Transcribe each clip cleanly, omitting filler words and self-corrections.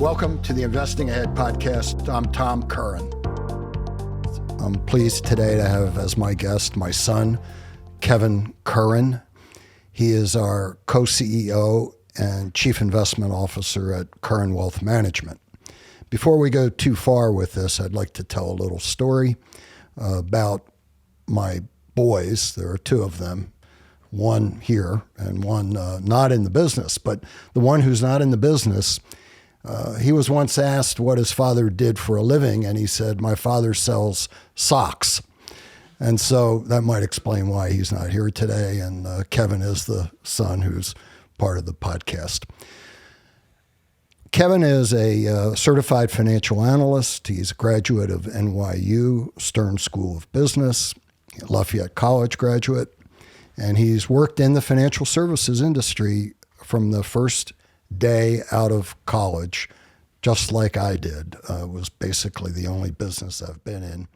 Welcome to the Investing Ahead podcast. I'm Tom Curran. I'm pleased today to have as my guest my son, Kevin Curran. He is our co-CEO and Chief Investment Officer at Curran Wealth Management. Before we go too far with this, I'd like to tell a little story about my boys. There are two of them, one here and one not in the business. But the one who's not in the business, he was once asked what his father did for a living, and he said, "My father sells socks." And so that might explain why he's not here today. And Kevin is the son who's part of the podcast. Kevin is a certified financial analyst. He's a graduate of NYU Stern School of Business, Lafayette College graduate, and he's worked in the financial services industry from the first day out of college, just like I did. It was basically the only business I've been in.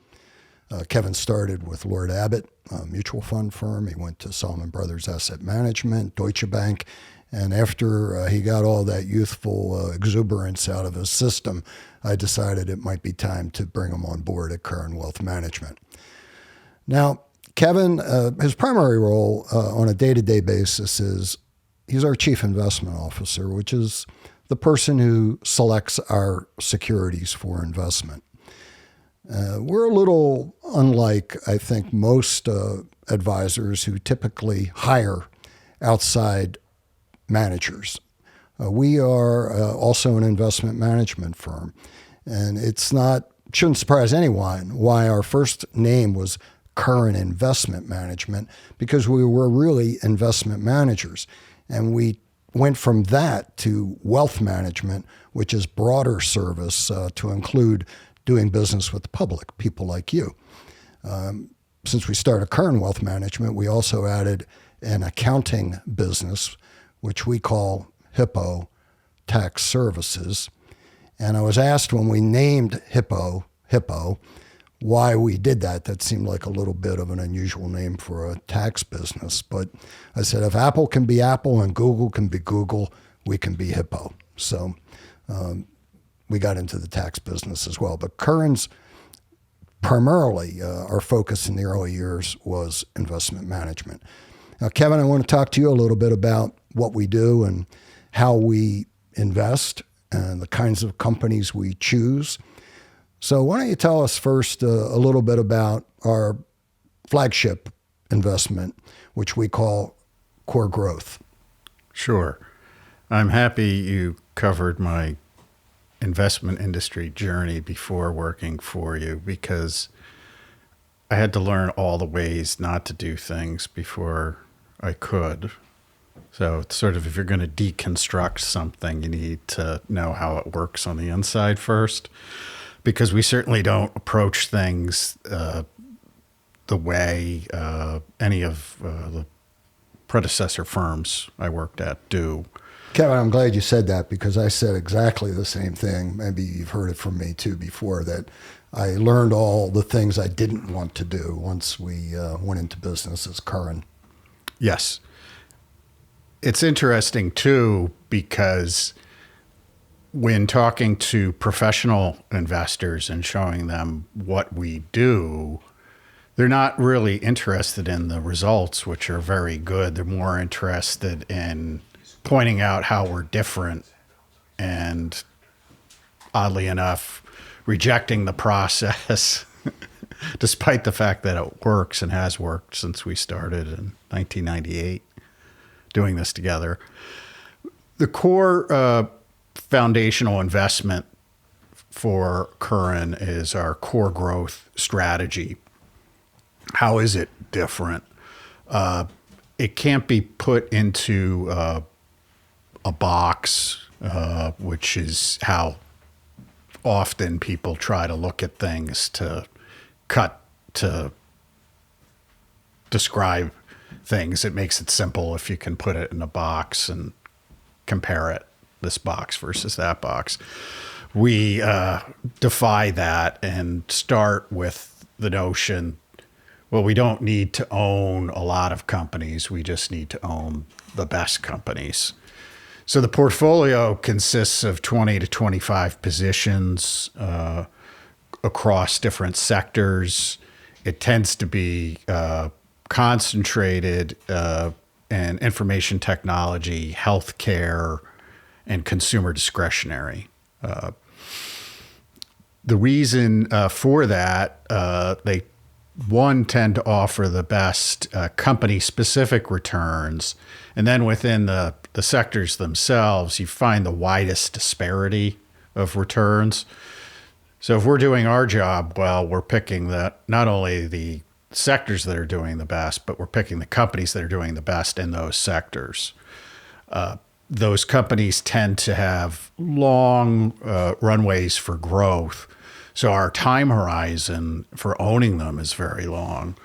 Kevin started with Lord Abbett, a mutual fund firm. He went to Salomon Brothers Asset Management, Deutsche Bank, and after he got all that youthful exuberance out of his system, I decided it might be time to bring him on board at Curran Wealth Management. Now, Kevin, his primary role on a day-to-day basis is he's our Chief Investment Officer, which is the person who selects our securities for investment. We're a little unlike, I think, most advisors who typically hire outside managers. We are also an investment management firm, and shouldn't surprise anyone why our first name was Curran Investment Management, because we were really investment managers. And we went from that to wealth management, which is broader service to include doing business with the public, people like you. Since we started Curran Wealth Management, we also added an accounting business, which we call Hippo Tax Services. And I was asked when we named Hippo, why we did that. That seemed like a little bit of an unusual name for a tax business. But I said, if Apple can be Apple and Google can be Google, we can be Hippo. So we got into the tax business as well. But Curran's primarily, our focus in the early years was investment management. Now, Kevin, I want to talk to you a little bit about what we do and how we invest and the kinds of companies we choose. So why don't you tell us first a little bit about our flagship investment, which we call Core Growth. Sure. I'm happy you covered my investment industry journey before working for you, because I had to learn all the ways not to do things before I could. So it's sort of, if you're going to deconstruct something, you need to know how it works on the inside first, because we certainly don't approach things the way any of the predecessor firms I worked at do. Kevin, I'm glad you said that, because I said exactly the same thing. Maybe you've heard it from me too before, that I learned all the things I didn't want to do once we went into business as Curran. Yes. It's interesting too, because when talking to professional investors and showing them what we do, they're not really interested in the results, which are very good. They're more interested in pointing out how we're different and, oddly enough, rejecting the process, despite the fact that it works and has worked since we started in 1998 doing this together. The core foundational investment for Curran is our core growth strategy. How is it different? It can't be put into a box, which is how often people try to look at things, to describe things. It makes it simple if you can put it in a box and compare it, this box versus that box. We defy that and start with the notion, well, we don't need to own a lot of companies. We just need to own the best companies. So the portfolio consists of 20 to 25 positions across different sectors. It tends to be concentrated in information technology, healthcare, and consumer discretionary. The reason for that, they tend to offer the best company-specific returns, and then within the sectors themselves, you find the widest disparity of returns. So if we're doing our job well, we're picking not only the sectors that are doing the best, but we're picking the companies that are doing the best in those sectors. Those companies tend to have long runways for growth. So our time horizon for owning them is very long.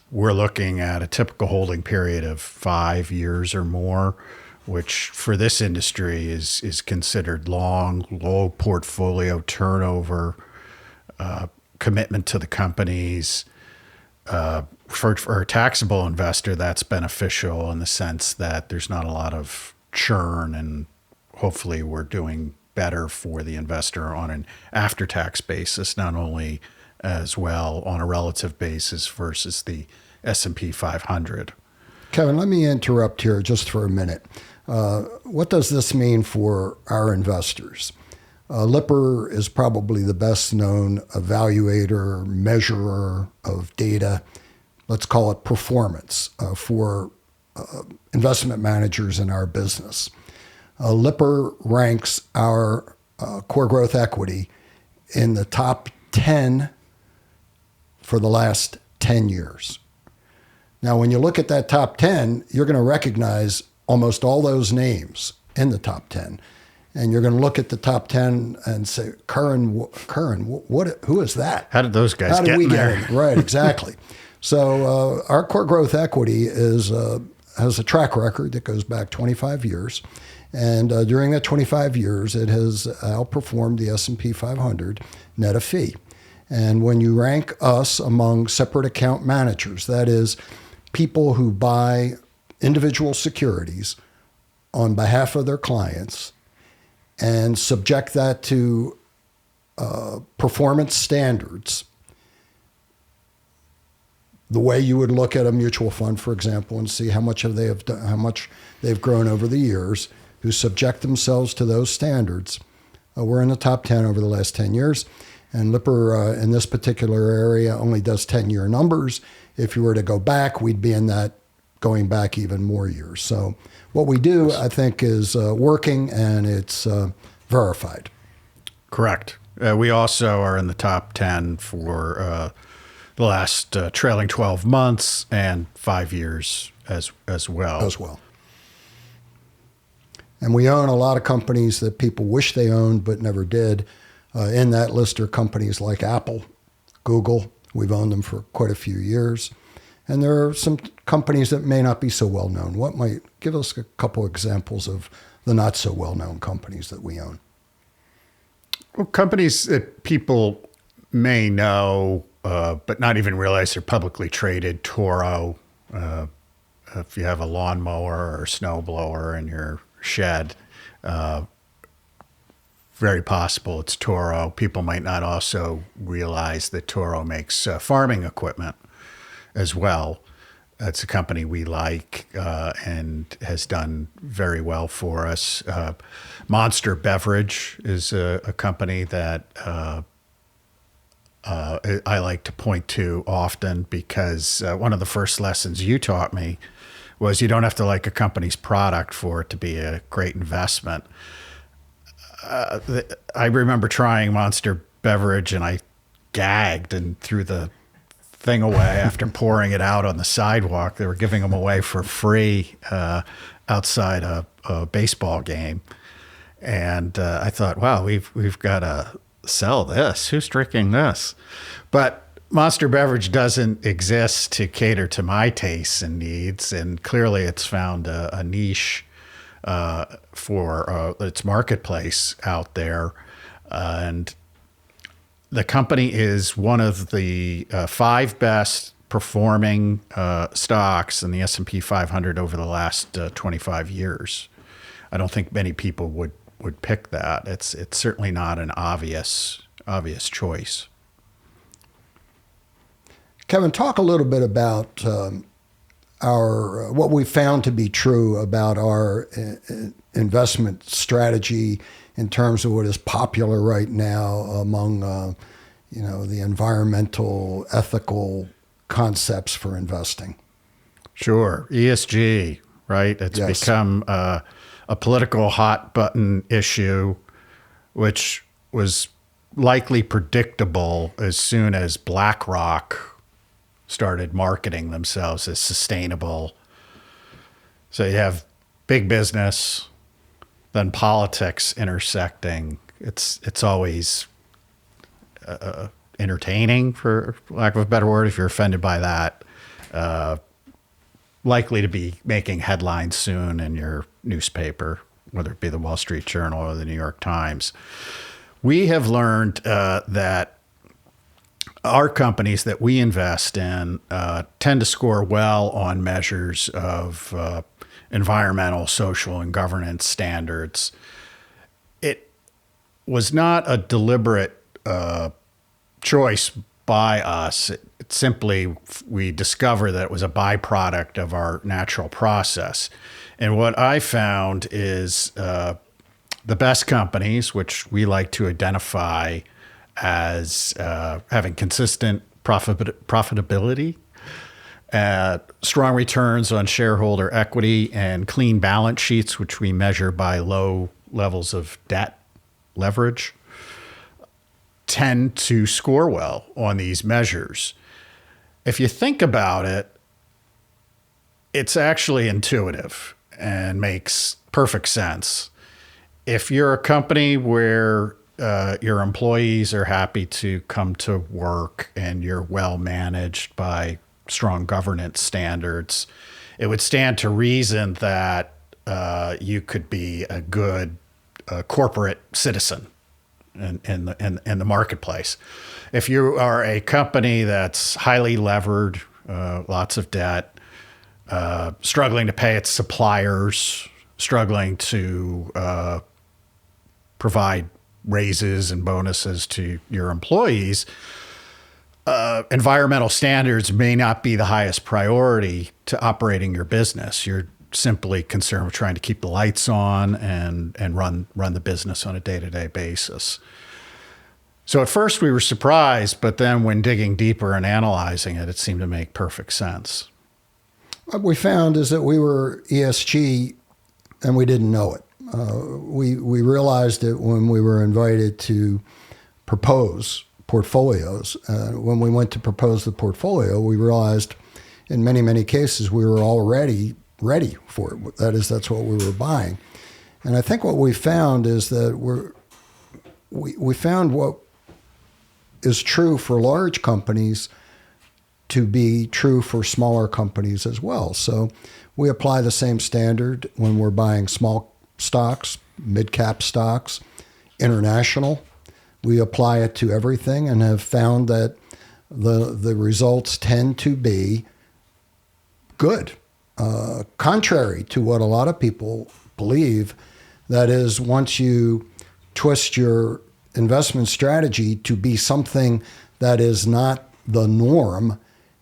We're looking at a typical holding period of 5 years or more, which for this industry is considered long, low portfolio turnover, commitment to the companies. For a taxable investor, that's beneficial in the sense that there's not a lot of churn, and hopefully we're doing better for the investor on an after-tax basis, not only as well on a relative basis versus the S&P 500. Kevin, let me interrupt here just for a minute. What does this mean for our investors? Lipper is probably the best known evaluator, measurer of data. Let's call it performance for investment managers in our business. Lipper ranks our core growth equity in the top 10 for the last 10 years. Now, when you look at that top 10, you're going to recognize almost all those names in the top 10. And you're going to look at the top 10 and say, Curran, who is that? How did those guys get in there? Right, exactly. So our core growth equity has a track record that goes back 25 years. And during that 25 years, it has outperformed the S&P 500 net of fee. And when you rank us among separate account managers, that is, people who buy individual securities on behalf of their clients and subject that to performance standards, the way you would look at a mutual fund, for example, and see how much they've grown over the years, who subject themselves to those standards. We're in the top 10 over the last 10 years. And Lipper, in this particular area, only does 10-year numbers. If you were to go back, we'd be in that going back even more years. So what we do, I think, is working, and it's verified. Correct. We also are in the top 10 for the last trailing 12 months and 5 years as well. And we own a lot of companies that people wish they owned but never did. In that list are companies like Apple, Google. We've owned them for quite a few years. And there are some companies that may not be so well known. What might give us a couple examples of the not so well known companies that we own? Well, companies that people may know, but not even realize they're publicly traded. Toro, if you have a lawnmower or snow blower in your shed, very possible it's Toro. People might not also realize that Toro makes farming equipment as well. It's a company we like and has done very well for us. Monster Beverage is a company that I like to point to often because one of the first lessons you taught me was you don't have to like a company's product for it to be a great investment. I remember trying Monster Beverage and I gagged and threw the thing away after pouring it out on the sidewalk. They were giving them away for free outside a baseball game. And I thought, wow, we've got to sell this. Who's drinking this? But Monster Beverage doesn't exist to cater to my tastes and needs. And clearly it's found a niche for its marketplace out there. And the company is one of the 5 best performing stocks in the S&P 500 over the last 25 years. I don't think many people would pick that. It's certainly not an obvious choice. Kevin, talk a little bit about what we found to be true about our investment strategy in terms of what is popular right now among the environmental, ethical concepts for investing. Sure, ESG, right? It's become a political hot button issue, which was likely predictable as soon as BlackRock started marketing themselves as sustainable. So you have big business, then politics intersecting. It's always entertaining, for lack of a better word, if you're offended by that. Likely to be making headlines soon in your newspaper, whether it be the Wall Street Journal or the New York Times. We have learned that our companies that we invest in tend to score well on measures of environmental, social, and governance standards. It was not a deliberate choice by us. It simply, we discovered that it was a byproduct of our natural process. And what I found is the best companies, which we like to identify as having consistent profitability, strong returns on shareholder equity, and clean balance sheets, which we measure by low levels of debt leverage, tend to score well on these measures. If you think about it, it's actually intuitive and makes perfect sense. If you're a company where your employees are happy to come to work and you're well managed by strong governance standards, it would stand to reason that you could be a good corporate citizen in the marketplace. If you are a company that's highly levered, lots of debt, struggling to pay its suppliers, struggling to provide raises and bonuses to your employees, environmental standards may not be the highest priority to operating your business. You're simply concerned with trying to keep the lights on and run the business on a day-to-day basis. So at first we were surprised, but then when digging deeper and analyzing it, it seemed to make perfect sense. What we found is that we were ESG and we didn't know it. We realized it when we were invited to propose portfolios. When we went to propose the portfolio, we realized in many, many cases we were already ready for it. That's what we were buying. And I think what we found is that we found what is true for large companies to be true for smaller companies as well. So we apply the same standard when we're buying small stocks, mid-cap stocks, international. We apply it to everything and have found that the results tend to be good. Contrary to what a lot of people believe, that is, once you twist your investment strategy to be something that is not the norm,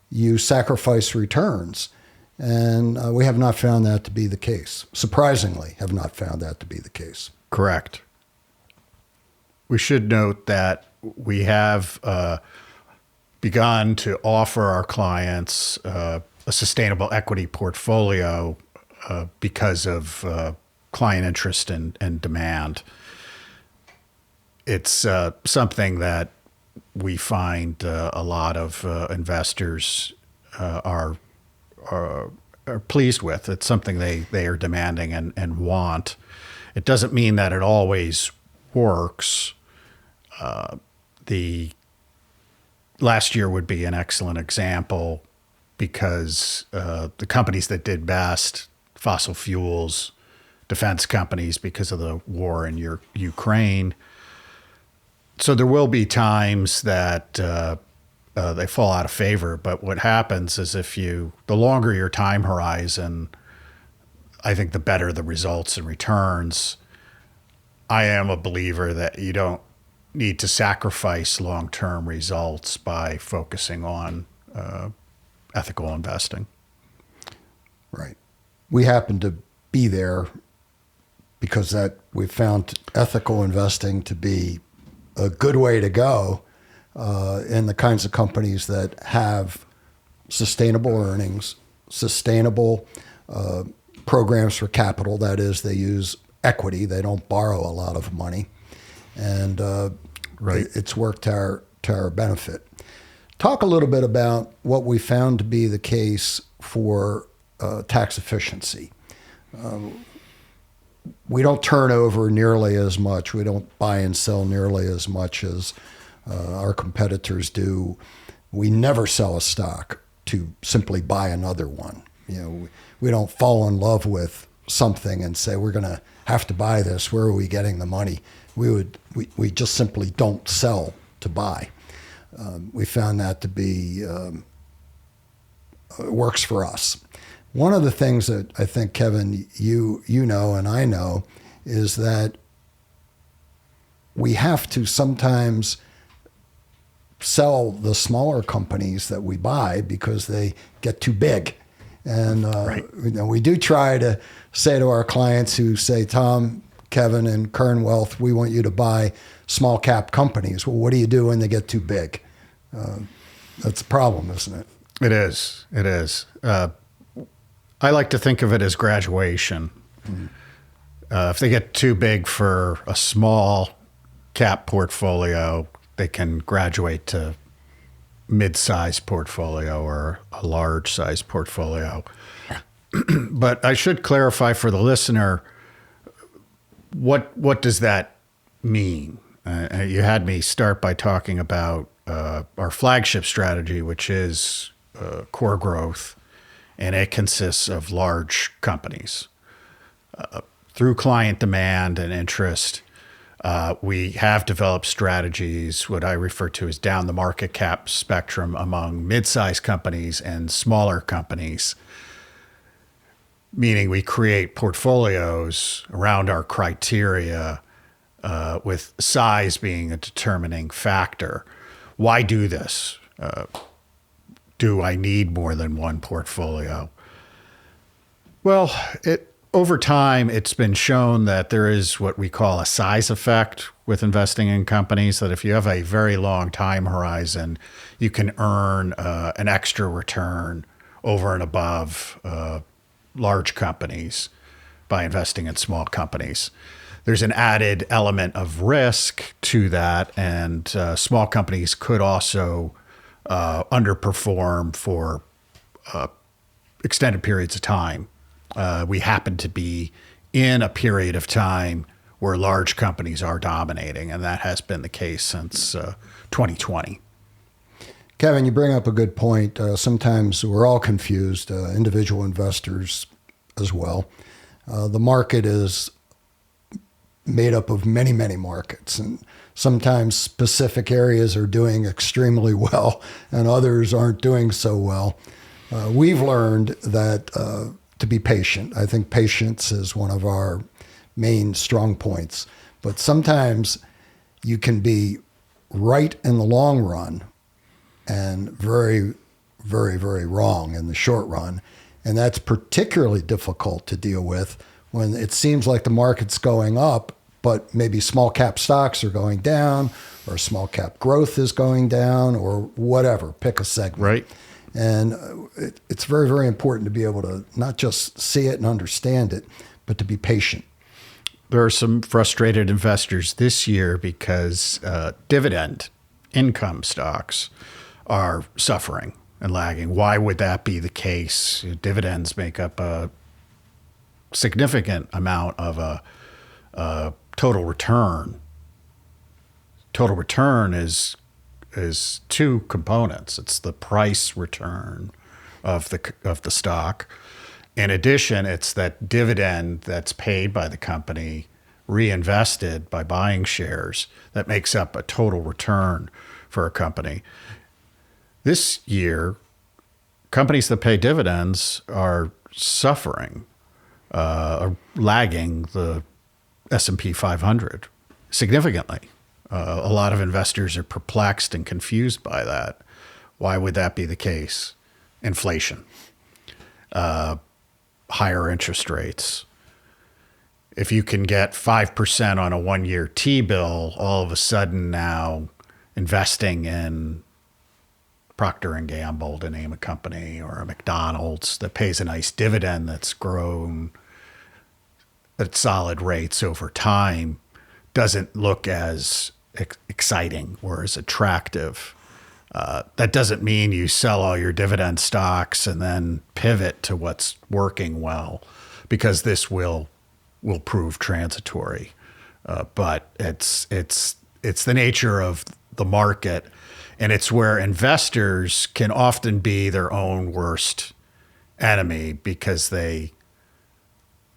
you sacrifice returns. And we have not found that to be the case. Surprisingly, have not found that to be the case. Correct. We should note that we have begun to offer our clients a sustainable equity portfolio because of client interest and demand. It's something that we find a lot of investors are pleased with. It's something they are demanding and want. It doesn't mean that it always works. The last year would be an excellent example because the companies that did best, fossil fuels, defense companies because of the war in Ukraine. So there will be times that they fall out of favor. But what happens is the longer your time horizon, I think the better the results and returns. I am a believer that you don't need to sacrifice long-term results by focusing on ethical investing. Right. We happen to be there because that we found ethical investing to be a good way to go in the kinds of companies that have sustainable earnings, sustainable programs for capital. That is, they use equity. They don't borrow a lot of money. And Right. it's worked to our benefit. Talk a little bit about what we found to be the case for tax efficiency. We don't turn over nearly as much. We don't buy and sell nearly as much as our competitors do. We never sell a stock to simply buy another one. We don't fall in love with something and say we're going to have to buy this. Where are we getting the money? We just simply don't sell to buy. We found that to be works for us. One of the things that I think, Kevin, you know and I know is that we have to sometimes sell the smaller companies that we buy because they get too big. And Right. we do try to say to our clients who say, Tom, Kevin, and Curran Wealth, we want you to buy small cap companies. Well, what do you do when they get too big? That's a problem, isn't it? It is. It is. I like to think of it as graduation. If they get too big for a small cap portfolio, they can graduate to mid-sized portfolio or a large size portfolio. But I should clarify for the listener, what does that mean? You had me start by talking about our flagship strategy, which is core growth, and it consists of large companies. Through client demand and interest, we have developed strategies, what I refer to as down the market cap spectrum among mid-sized companies and smaller companies, meaning we create portfolios around our criteria with size being a determining factor. Why do this? Do I need more than one portfolio? Well, over time, it's been shown that there is what we call a size effect with investing in companies, that if you have a very long time horizon, you can earn an extra return over and above large companies by investing in small companies. There's an added element of risk to that, and small companies could also underperform for extended periods of time. We happen to be in a period of time where large companies are dominating, and that has been the case since 2020. Kevin, you bring up a good point. Sometimes we're all confused, individual investors as well. The market is made up of many, many markets, and sometimes specific areas are doing extremely well and others aren't doing so well. We've learned that to be patient. I think patience is one of our main strong points, but sometimes you can be right in the long run and very, very, very wrong in the short run. And that's particularly difficult to deal with when it seems like the market's going up, but maybe small cap stocks are going down, or small cap growth is going down, or whatever. Pick a segment. Right. And it's very, very important to be able to not just see it and understand it, but to be patient. There are some frustrated investors this year because dividend income stocks are suffering and lagging. Why would that be the case? Dividends make up a significant amount of a total return. Total return is two components. It's the price return of the stock. In addition, it's that dividend that's paid by the company, reinvested by buying shares, that makes up a total return for a company. This year, companies that pay dividends are suffering. are lagging the S&P 500 significantly. A lot of investors are perplexed and confused by that. Why would that be the case? Inflation, higher interest rates. If you can get 5% on a 1-year T-bill, all of a sudden now investing in Procter & Gamble, to name a company, or a McDonald's that pays a nice dividend that's grown at solid rates over time doesn't look as exciting or as attractive. That doesn't mean you sell all your dividend stocks and then pivot to what's working well, because this will prove transitory. But it's the nature of the market, and it's where investors can often be their own worst enemy because they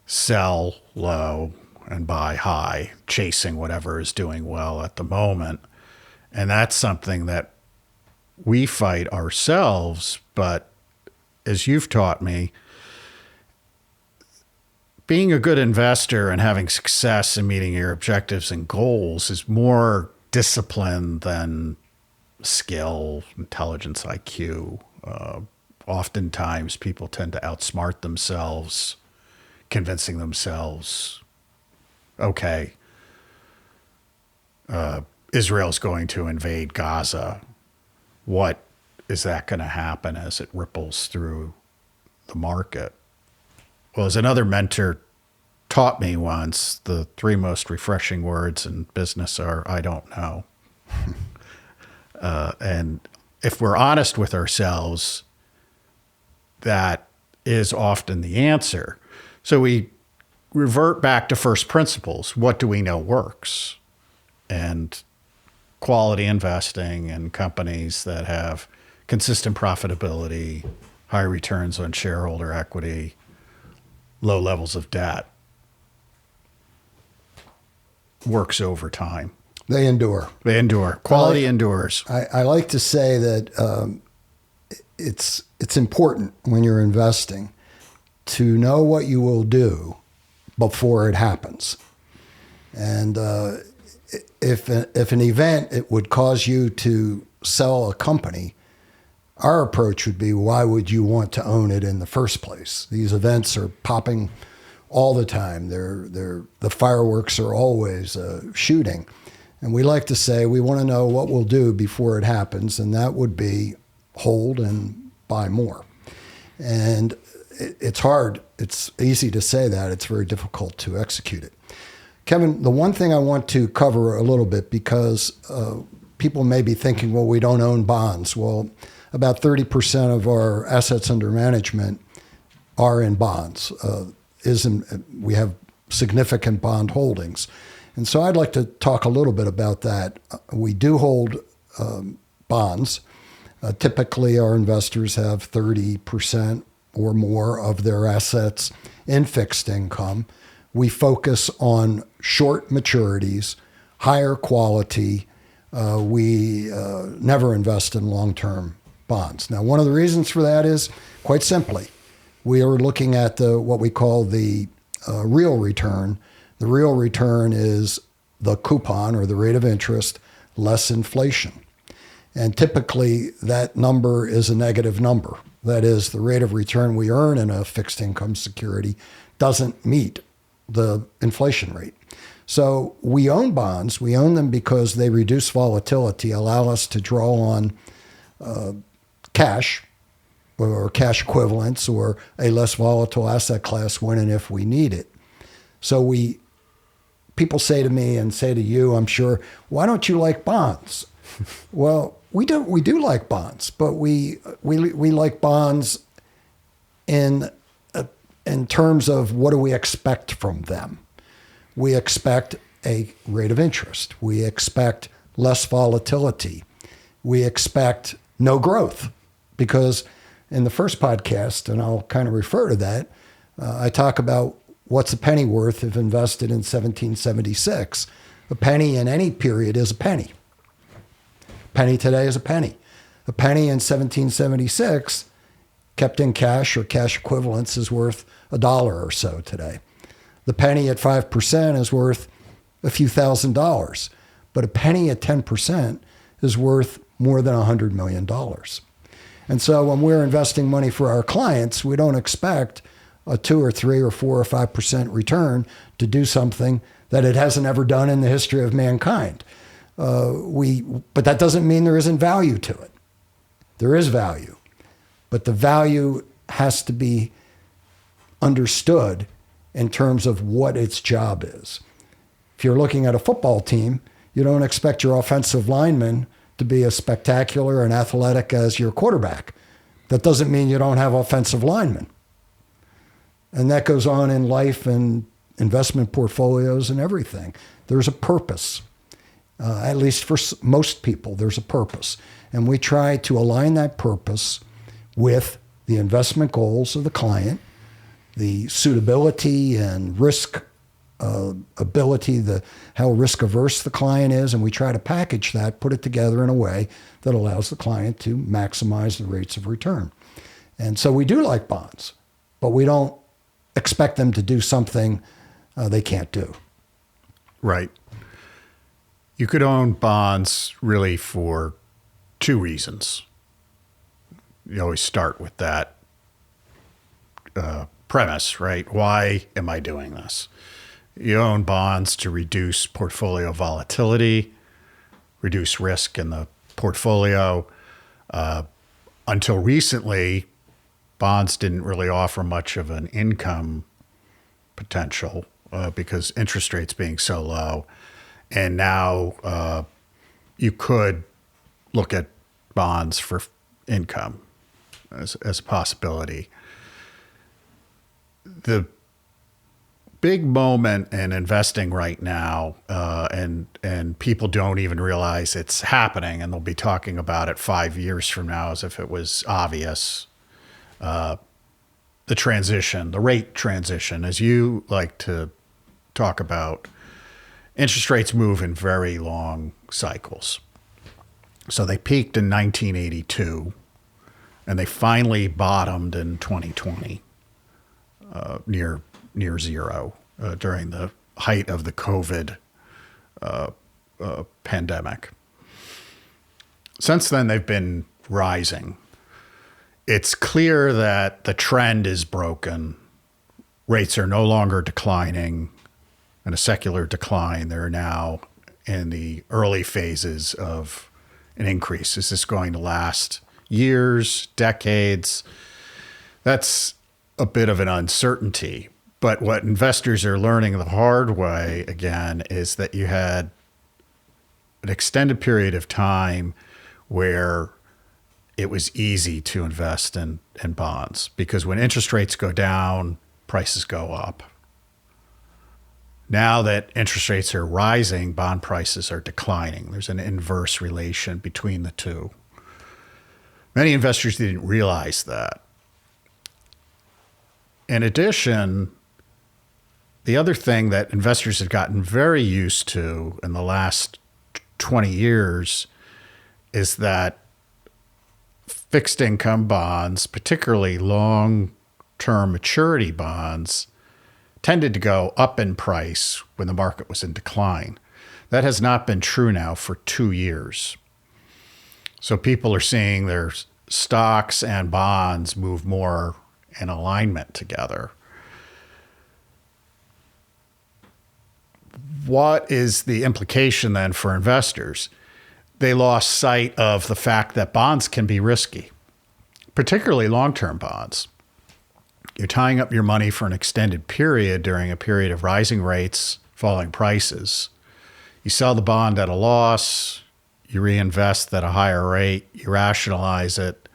sell low and buy high, chasing whatever is doing well at the moment. And that's something that we fight ourselves. But as you've taught me, being a good investor and having success and meeting your objectives and goals is more discipline than skill, intelligence, IQ. Oftentimes people tend to outsmart themselves, convincing themselves, okay, Israel's going to invade Gaza. What is that going to happen as it ripples through the market? Well, as another mentor taught me once, the 3 most refreshing words in business are, I don't know. And if we're honest with ourselves, that is often the answer. So we revert back to first principles. What do we know works? And quality investing in companies that have consistent profitability, high returns on shareholder equity, low levels of debt, works over time. They endure. They endure. Quality endures. I like to say that it's important when you're investing to know what you will do before it happens. And if an event it would cause you to sell a company, our approach would be, why would you want to own it in the first place? These events are popping all the time. The fireworks are always shooting. And we like to say we want to know what we'll do before it happens, and that would be hold and buy more. And it's hard. It's easy to say that. It's very difficult to execute it. Kevin, the one thing I want to cover a little bit, because people may be thinking, well, we don't own bonds. Well, about 30% of our assets under management are in bonds. We have significant bond holdings. And so I'd like to talk a little bit about that. We do hold bonds. Typically, our investors have 30% or more of their assets in fixed income. We focus on short maturities, higher quality. We never invest in long-term bonds. Now, one of the reasons for that is, quite simply, we are looking at what we call the real return. The real return is the coupon, or the rate of interest, less inflation. And typically, that number is a negative number. That is, the rate of return we earn in a fixed income security doesn't meet the inflation rate. So we own bonds. We own them because they reduce volatility, allow us to draw on cash or cash equivalents or a less volatile asset class when and if we need it. So people say to me and say to you, I'm sure, why don't you like bonds? Well, we do like bonds, but we like bonds in terms of what do we expect from them. We expect a rate of interest. We expect less volatility. We expect no growth, because in the first podcast, and I'll kind of refer to that, I talk about what's a penny worth if invested in 1776. A penny in any period is a penny. A penny today is a penny. A penny in 1776 kept in cash or cash equivalents is worth $1 or so today. The penny at 5% is worth a few $1,000s, but a penny at 10% is worth more than $100 million. And so when we're investing money for our clients, we don't expect a 2 or 3 or 4 or 5% return to do something that it hasn't ever done in the history of mankind. But that doesn't mean there isn't value to it. There is value, but the value has to be understood in terms of what its job is. If you're looking at a football team, you don't expect your offensive lineman to be as spectacular and athletic as your quarterback. That doesn't mean you don't have offensive linemen. And that goes on in life and investment portfolios and everything. There's a purpose. At least for most people, there's a purpose. And we try to align that purpose with the investment goals of the client, the suitability and risk ability, how risk averse the client is, and we try to package that, put it together in a way that allows the client to maximize the rates of return. And so we do like bonds, but we don't expect them to do something they can't do. Right. You could own bonds really for two reasons. You always start with that premise, right? Why am I doing this? You own bonds to reduce portfolio volatility, reduce risk in the portfolio. Until recently, bonds didn't really offer much of an income potential because interest rates being so low. And now you could look at bonds for income as a possibility. The big moment in investing right now, and people don't even realize it's happening, and they'll be talking about it 5 years from now as if it was obvious. The transition, the rate transition, as you like to talk about, interest rates move in very long cycles. So they peaked in 1982, and they finally bottomed in 2020, near zero during the height of the COVID pandemic. Since then, they've been rising. It's clear that the trend is broken. Rates are no longer declining in a secular decline. They're now in the early phases of an increase. Is this going to last years, decades? That's a bit of an uncertainty. But what investors are learning the hard way, again, is that you had an extended period of time where it was easy to invest in bonds, because when interest rates go down, prices go up. Now that interest rates are rising, bond prices are declining. There's an inverse relation between the two. Many investors didn't realize that. In addition, the other thing that investors have gotten very used to in the last 20 years is that fixed income bonds, particularly long-term maturity bonds, tended to go up in price when the market was in decline. That has not been true now for 2 years. So people are seeing their stocks and bonds move more in alignment together. What is the implication then for investors? They lost sight of the fact that bonds can be risky, particularly long-term bonds. You're tying up your money for an extended period during a period of rising rates, falling prices. You sell the bond at a loss, you reinvest at a higher rate, you rationalize it,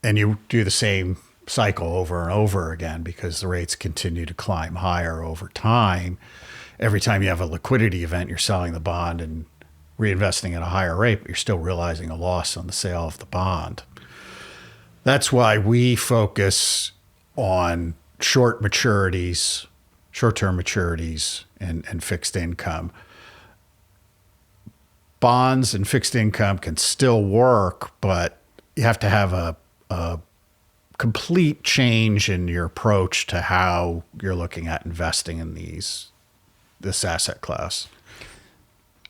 and you do the same cycle over and over again because the rates continue to climb higher over time. Every time you have a liquidity event, you're selling the bond and reinvesting at a higher rate, but you're still realizing a loss on the sale of the bond. That's why we focus on short-term maturities, and fixed income. Bonds and fixed income can still work, but you have to have a complete change in your approach to how you're looking at investing in this asset class.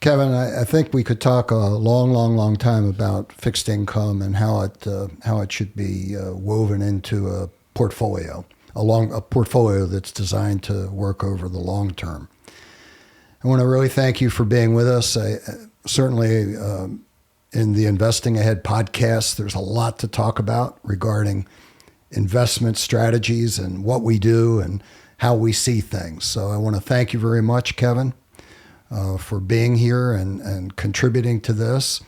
Kevin, I think we could talk a long time about fixed income and how it should be woven into a portfolio, a portfolio that's designed to work over the long term. I want to really thank you for being with us. Certainly, in the Investing Ahead podcast, there's a lot to talk about regarding investment strategies and what we do and how we see things. So I want to thank you very much, Kevin, for being here and contributing to this.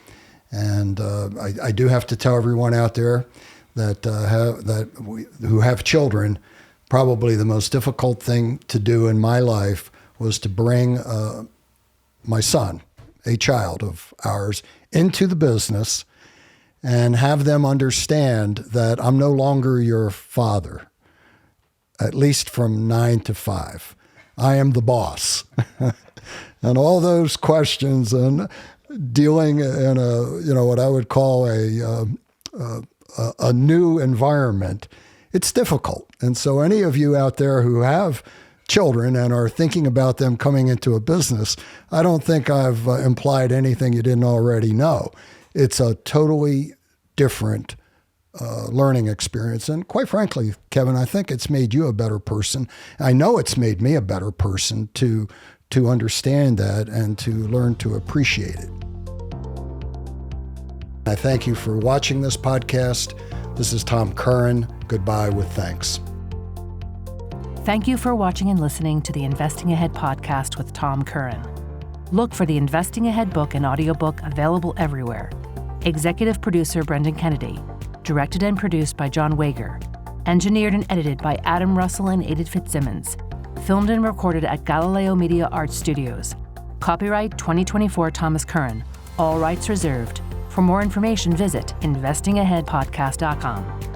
And I do have to tell everyone out there that who have children, probably the most difficult thing to do in my life was to bring my son, a child of ours, into the business and have them understand that I'm no longer your father, at least from 9 to 5. I am the boss. And all those questions and dealing in what I would call a new environment, it's difficult. And so any of you out there who have children and are thinking about them coming into a business, I don't think I've implied anything you didn't already know. It's a totally different learning experience. And quite frankly, Kevin, I think it's made you a better person. I know it's made me a better person to understand that and to learn to appreciate it. I thank you for watching this podcast. This is Tom Curran. Goodbye with thanks. Thank you for watching and listening to the Investing Ahead podcast with Tom Curran. Look for the Investing Ahead book and audiobook available everywhere. Executive producer Brendan Kennedy. Directed and produced by John Wager. Engineered and edited by Adam Russell and Aided Fitzsimmons. Filmed and recorded at Galileo Media Arts Studios. Copyright 2024 Thomas Curran. All rights reserved. For more information, visit investingaheadpodcast.com.